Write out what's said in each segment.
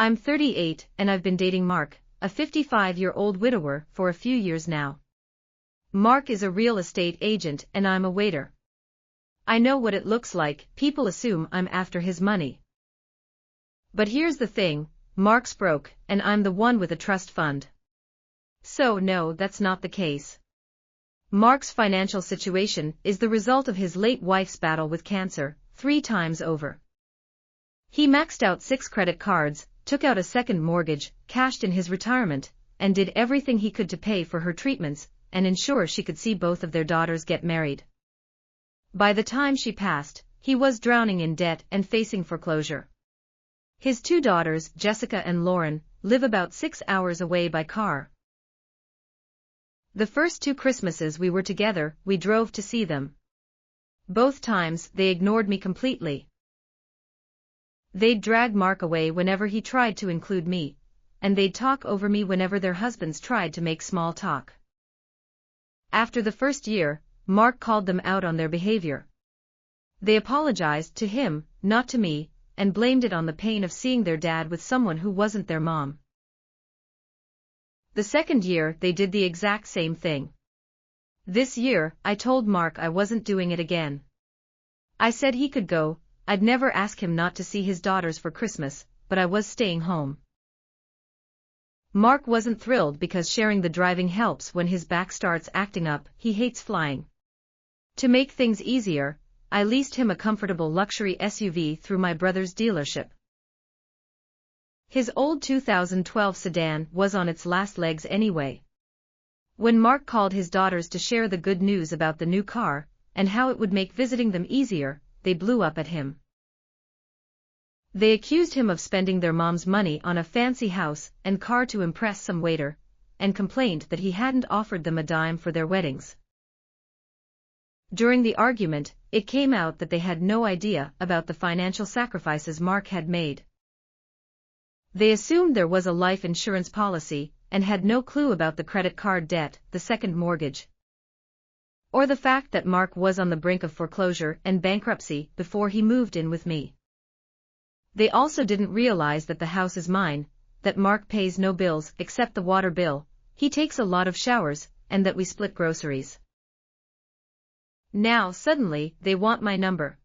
I'm 38 and I've been dating Mark, a 55-year-old widower, for a few years now. Mark is a real estate agent and I'm a waiter. I know what it looks like. People assume I'm after his money. But here's the thing, Mark's broke and I'm the one with a trust fund. So no, that's not the case. Mark's financial situation is the result of his late wife's battle with cancer, 3 times over. He maxed out 6 credit cards, took out a second mortgage, cashed in his retirement, and did everything he could to pay for her treatments and ensure she could see both of their daughters get married. By the time she passed, he was drowning in debt and facing foreclosure. His 2 daughters, Jessica and Lauren, live about 6 hours away by car. The first 2 Christmases we were together, we drove to see them. Both times, they ignored me completely. They'd drag Mark away whenever he tried to include me, and they'd talk over me whenever their husbands tried to make small talk. After the first year, Mark called them out on their behavior. They apologized to him, not to me, and blamed it on the pain of seeing their dad with someone who wasn't their mom. The second year, they did the exact same thing. This year, I told Mark I wasn't doing it again. I said he could go. I'd never ask him not to see his daughters for Christmas, but I was staying home. Mark wasn't thrilled because sharing the driving helps when his back starts acting up. He hates flying. To make things easier, I leased him a comfortable luxury SUV through my brother's dealership. His old 2012 sedan was on its last legs anyway. When Mark called his daughters to share the good news about the new car, and how it would make visiting them easier, they blew up at him. They accused him of spending their mom's money on a fancy house and car to impress some waiter, and complained that he hadn't offered them a dime for their weddings. During the argument, it came out that they had no idea about the financial sacrifices Mark had made. They assumed there was a life insurance policy, and had no clue about the credit card debt, the second mortgage, or the fact that Mark was on the brink of foreclosure and bankruptcy before he moved in with me. They also didn't realize that the house is mine, that Mark pays no bills except the water bill, he takes a lot of showers, and that we split groceries. Now suddenly, they want my number.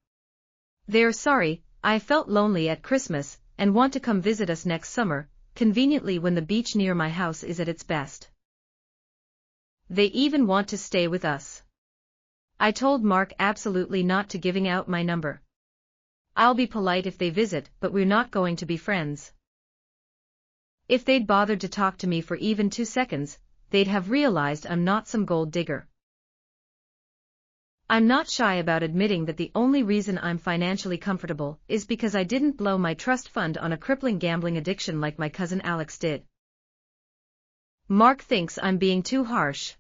They're sorry, I felt lonely at Christmas, and want to come visit us next summer, conveniently when the beach near my house is at its best. They even want to stay with us. I told Mark absolutely not to giving out my number. I'll be polite if they visit, but we're not going to be friends. If they'd bothered to talk to me for even 2 seconds, they'd have realized I'm not some gold digger. I'm not shy about admitting that the only reason I'm financially comfortable is because I didn't blow my trust fund on a crippling gambling addiction like my cousin Alex did. Mark thinks I'm being too harsh.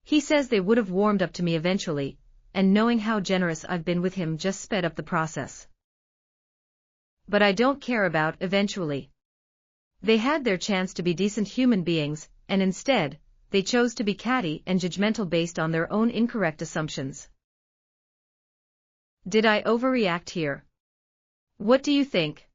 He says they would have warmed up to me eventually, and knowing how generous I've been with him just sped up the process. But I don't care about eventually. They had their chance to be decent human beings, and instead, they chose to be catty and judgmental based on their own incorrect assumptions. Did I overreact here? What do you think?